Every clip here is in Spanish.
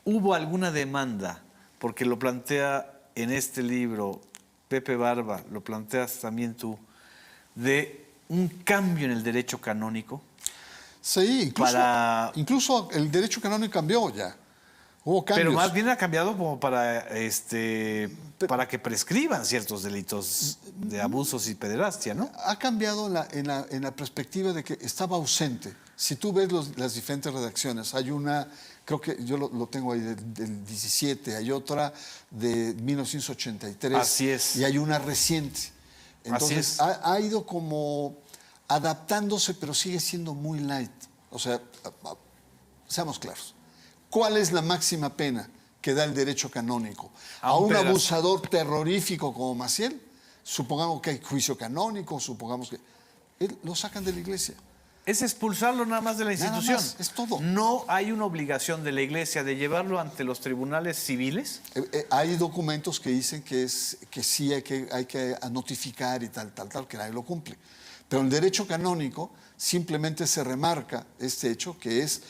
¿Hubo alguna demanda? Porque lo plantea en este libro Pepe Barba, lo planteas también tú, de un cambio en el derecho canónico. Sí, incluso el derecho canónico cambió ya. Hubo cambios. Pero más bien ha cambiado como para que prescriban ciertos delitos de abusos y pederastia, ¿no? Ha cambiado en la perspectiva de que estaba ausente. Si tú ves las diferentes redacciones, hay una, creo que yo lo tengo ahí del 17, hay otra de 1983. Así es. Y hay una reciente. Entonces ha ido como adaptándose, pero sigue siendo muy light. O sea, seamos claros. ¿Cuál es la máxima pena que da el derecho canónico? ¿A un abusador terrorífico como Maciel? Supongamos que hay juicio canónico, supongamos que... lo sacan de la iglesia. Es expulsarlo nada más de la institución. Nada más, es todo. ¿No hay una obligación de la iglesia de llevarlo ante los tribunales civiles? Hay documentos que dicen que sí hay que notificar y tal, que nadie lo cumple. Pero en el derecho canónico simplemente se remarca este hecho que es...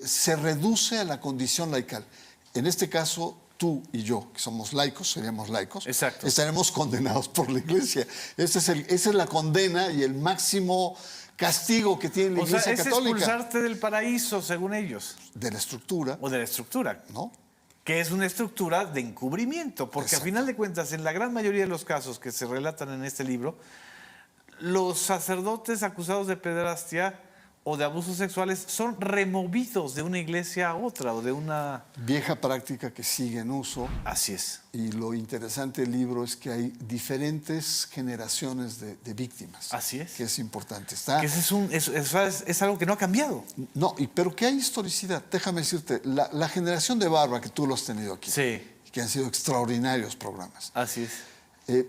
se reduce a la condición laical. En este caso, tú y yo, que somos laicos, seríamos laicos, exacto, estaremos condenados por la iglesia. Esa es la condena y el máximo castigo que tiene la iglesia católica. Es expulsarte del paraíso, según ellos. De la estructura. O de la estructura. ¿No? Que es una estructura de encubrimiento, porque a final de cuentas, en la gran mayoría de los casos que se relatan en este libro, los sacerdotes acusados de pederastia o de abusos sexuales son removidos de una iglesia a otra o de una... Vieja práctica que sigue en uso. Así es. Y lo interesante del libro es que hay diferentes generaciones de víctimas. Así es. Que es importante. Que es algo que no ha cambiado. No, pero que hay historicidad. Déjame decirte, la generación de Barba, que tú lo has tenido aquí, sí, que han sido extraordinarios programas. Así es.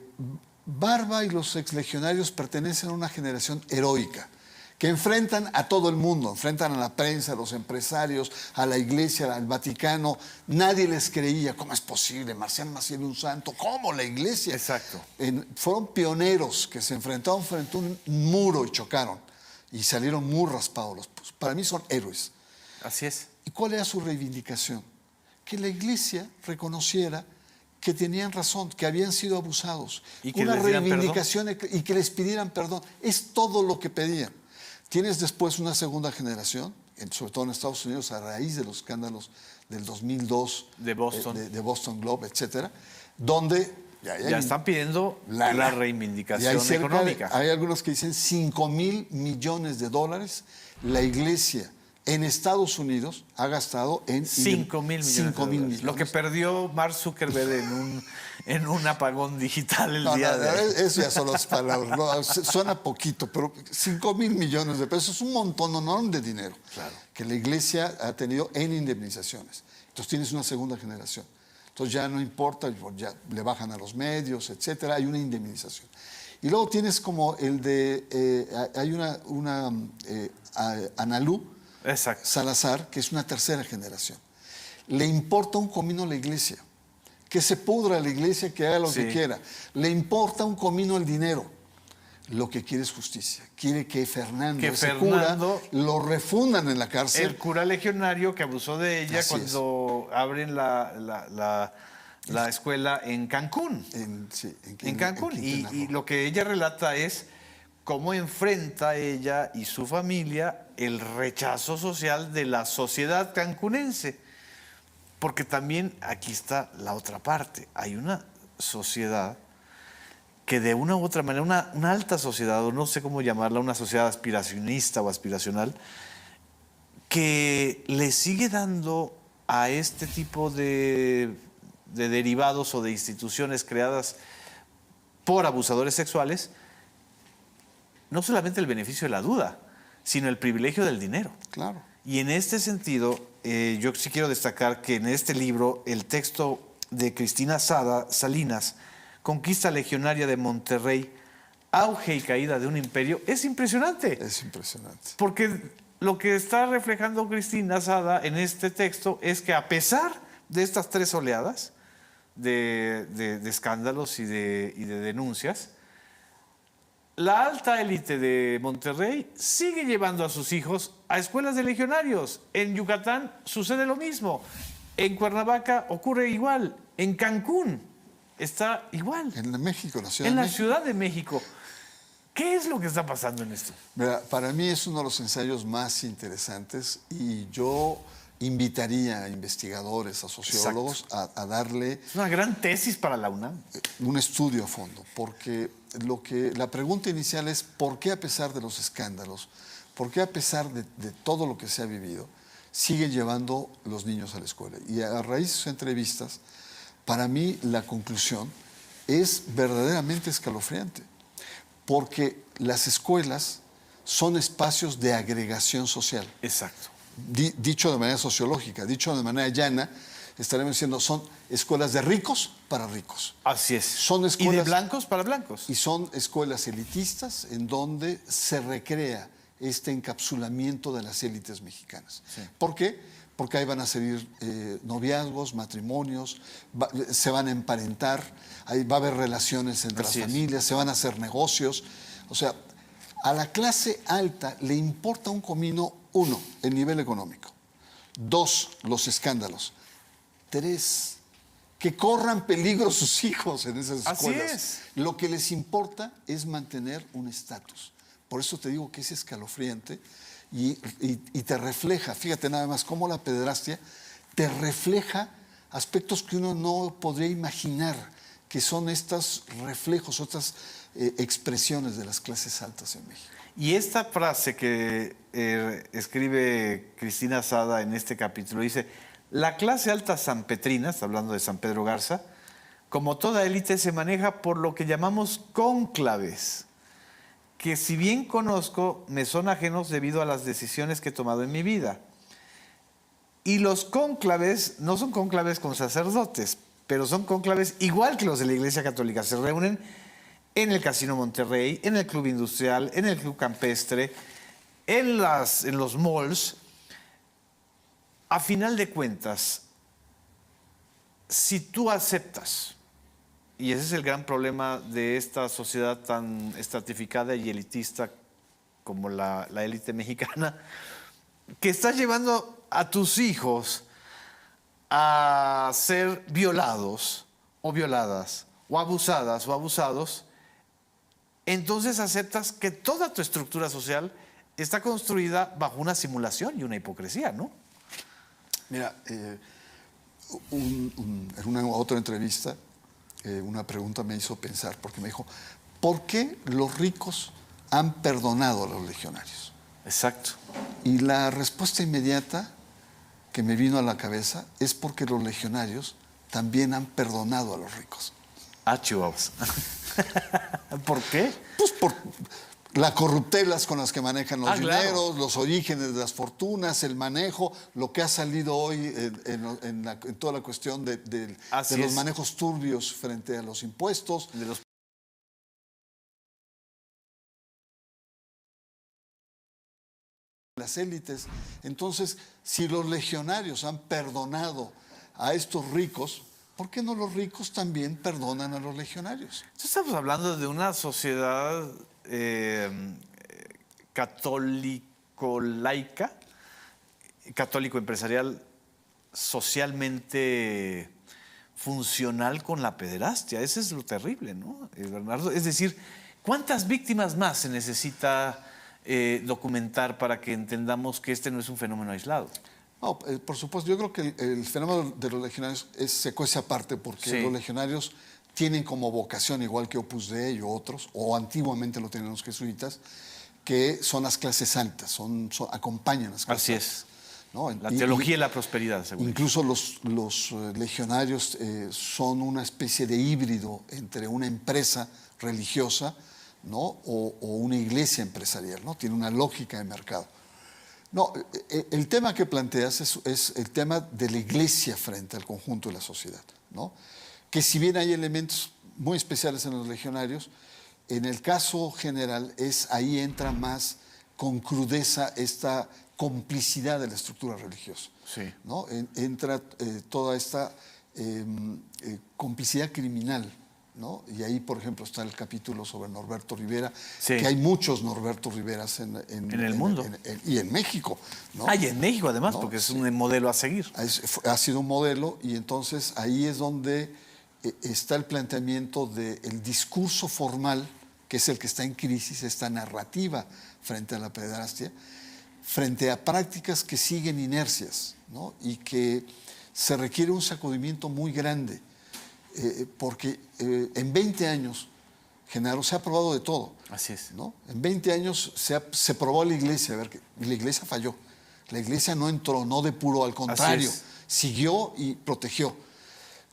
Barba y los exlegionarios pertenecen a una generación heroica, que enfrentan a todo el mundo, enfrentan a la prensa, a los empresarios, a la iglesia, al Vaticano. Nadie les creía. ¿Cómo es posible? Marcial Maciel, un santo. ¿Cómo la iglesia? Exacto. Fueron pioneros que se enfrentaron frente a un muro y chocaron. Y salieron muy raspados. Para mí son héroes. Así es. ¿Y cuál era su reivindicación? Que la iglesia reconociera que tenían razón, que habían sido abusados. Y que una les dieran reivindicación y que les pidieran perdón. Es todo lo que pedían. Tienes después una segunda generación, sobre todo en Estados Unidos, a raíz de los escándalos del 2002, de Boston, de Boston Globe, etcétera, donde ya están pidiendo la reivindicación económica. Hay algunos que dicen $5,000 millones. La iglesia en Estados Unidos ha gastado en 5,000 millones. Lo que perdió Mark Zuckerberg en un apagón digital el día de hoy. Eso ya son las palabras. No, suena poquito, pero 5,000 millones de pesos es un montón enorme de dinero, claro, que la iglesia ha tenido en indemnizaciones. Entonces tienes una segunda generación. Entonces ya no importa, ya le bajan a los medios, etcétera. Hay una indemnización. Y luego tienes como el de... hay una Analú Salazar, que es una tercera generación. Le importa un comino a la iglesia. Que se pudra la iglesia, que haga lo que quiera. Le importa un comino el dinero. Lo que quiere es justicia. Quiere que Fernando, cura, lo refundan en la cárcel. El cura legionario que abusó de ella cuando abren la escuela en Cancún. En Cancún. Y lo que ella relata es cómo enfrenta ella y su familia el rechazo social de la sociedad cancunense. Porque también aquí está la otra parte. Hay una sociedad que de una u otra manera, una alta sociedad, o no sé cómo llamarla, una sociedad aspiracionista o aspiracional, que le sigue dando a este tipo de derivados o de instituciones creadas por abusadores sexuales, no solamente el beneficio de la duda, sino el privilegio del dinero. Claro. Y en este sentido, yo sí quiero destacar que en este libro, el texto de Cristina Salinas, Conquista Legionaria de Monterrey, auge y caída de un imperio, es impresionante. Es impresionante. Porque lo que está reflejando Cristina Sada en este texto es que a pesar de estas tres oleadas de escándalos y de denuncias, la alta élite de Monterrey sigue llevando a sus hijos a escuelas de legionarios. En Yucatán sucede lo mismo. En Cuernavaca ocurre igual. En Cancún está igual. En México, la Ciudad en de la México. Ciudad de México. ¿Qué es lo que está pasando en esto? Mira, para mí es uno de los ensayos más interesantes y yo invitaría a investigadores, a sociólogos a darle... Es una gran tesis para la UNAM. Un estudio a fondo, porque la pregunta inicial es ¿por qué a pesar de los escándalos, por qué a pesar de todo lo que se ha vivido, siguen llevando los niños a la escuela? Y a raíz de sus entrevistas, para mí la conclusión es verdaderamente escalofriante, porque las escuelas son espacios de agregación social. Exacto. Dicho de manera sociológica, dicho de manera llana, estaremos diciendo son escuelas de ricos para ricos. Así es. Son escuelas, y de blancos para blancos. Y son escuelas elitistas en donde se recrea este encapsulamiento de las élites mexicanas. Sí. ¿Por qué? Porque ahí van a salir noviazgos, matrimonios, se van a emparentar, ahí va a haber relaciones entre las familias, se van a hacer negocios. O sea, a la clase alta le importa un comino, 1, el nivel económico. 2, los escándalos. 3, que corran peligro sus hijos en esas escuelas. Así es. Lo que les importa es mantener un estatus. Por eso te digo que es escalofriante y te refleja, fíjate nada más cómo la pederastia te refleja aspectos que uno no podría imaginar, que son estos reflejos, otras expresiones de las clases altas en México. Y esta frase que escribe Cristina Sada en este capítulo dice: la clase alta sanpetrina, está hablando de San Pedro Garza, como toda élite se maneja por lo que llamamos cónclaves, que si bien conozco, me son ajenos debido a las decisiones que he tomado en mi vida. Y los cónclaves no son cónclaves con sacerdotes, pero son cónclaves igual que los de la Iglesia Católica. Se reúnen en el Casino Monterrey, en el Club Industrial, en el Club Campestre, en los malls. A final de cuentas, si tú aceptas, y ese es el gran problema de esta sociedad tan estratificada y elitista como la élite mexicana, que estás llevando a tus hijos a ser violados o violadas, o abusadas o abusados, entonces aceptas que toda tu estructura social está construida bajo una simulación y una hipocresía, ¿no? Mira, en una otra entrevista, una pregunta me hizo pensar, porque me dijo, ¿por qué los ricos han perdonado a los legionarios? Exacto. Y la respuesta inmediata que me vino a la cabeza es porque los legionarios también han perdonado a los ricos. Ah, chihuahuas. ¿Por qué? Pues por las corruptelas con las que manejan los dineros, claro. Los orígenes de las fortunas, el manejo, lo que ha salido hoy en toda la cuestión de los manejos turbios frente a los impuestos. De los las élites. Entonces, si los legionarios han perdonado a estos ricos, ¿por qué no los ricos también perdonan a los legionarios? Estamos hablando de una sociedad católico-laica, católico-empresarial, socialmente funcional con la pederastia. Eso es lo terrible, ¿no, Bernardo? Es decir, ¿cuántas víctimas más se necesita documentar para que entendamos que este no es un fenómeno aislado? No, por supuesto, yo creo que el fenómeno de los legionarios se cuece aparte porque los legionarios tienen como vocación, igual que Opus Dei o otros, o antiguamente lo tenían los jesuitas, que son las clases altas, acompañan las clases altas. Así es. ¿No? La teología y la prosperidad, seguro. Incluso los legionarios son una especie de híbrido entre una empresa religiosa, ¿no? o una iglesia empresarial, ¿no? Tiene una lógica de mercado. No, el tema que planteas es el tema de la iglesia frente al conjunto de la sociedad, ¿no? Que si bien hay elementos muy especiales en los legionarios, en el caso general ahí entra más con crudeza esta complicidad de la estructura religiosa, ¿no? Entra toda esta complicidad criminal ¿no? Y ahí, por ejemplo, está el capítulo sobre Norberto Rivera, Sí. que hay muchos Norberto Riveras en el mundo. Y en México, ¿no? Ah, y en México además, ¿No? porque es Sí. un modelo a seguir. Ha sido un modelo, y entonces ahí es donde está el planteamiento del discurso formal, que es el que está en crisis, esta narrativa frente a la pederastia, frente a prácticas que siguen inercias, ¿no? Y que se requiere un sacudimiento muy grande, porque en 20 años, Genaro, se ha probado de todo. Así es. ¿No? En 20 años se probó la iglesia, a ver, que la iglesia falló. La iglesia no entronó de puro, al contrario, siguió y protegió,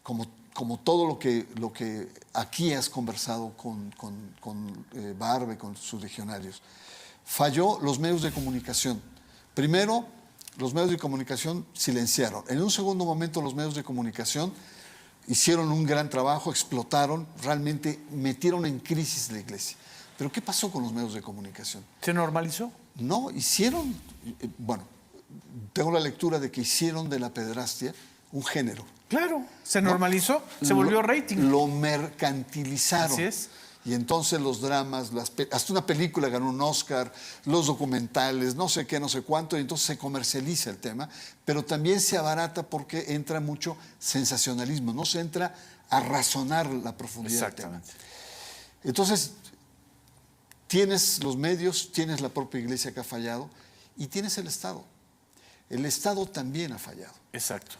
como todo lo que aquí has conversado con Barbe, con sus legionarios. Falló los medios de comunicación. Primero, los medios de comunicación silenciaron. En un segundo momento, los medios de comunicación hicieron un gran trabajo, explotaron, realmente metieron en crisis la iglesia. Pero ¿qué pasó con los medios de comunicación? ¿Se normalizó? No, hicieron, bueno, tengo la lectura de que hicieron de la pederastia un género. Claro, se normalizó, se volvió rating. Lo mercantilizaron. Así es. Y entonces los dramas, hasta una película ganó un Oscar, los documentales, no sé qué, no sé cuánto, y entonces se comercializa el tema, pero también se abarata porque entra mucho sensacionalismo, no se entra a razonar la profundidad del tema. Entonces, tienes los medios, tienes la propia iglesia que ha fallado, y tienes el Estado. El Estado también ha fallado. Exacto.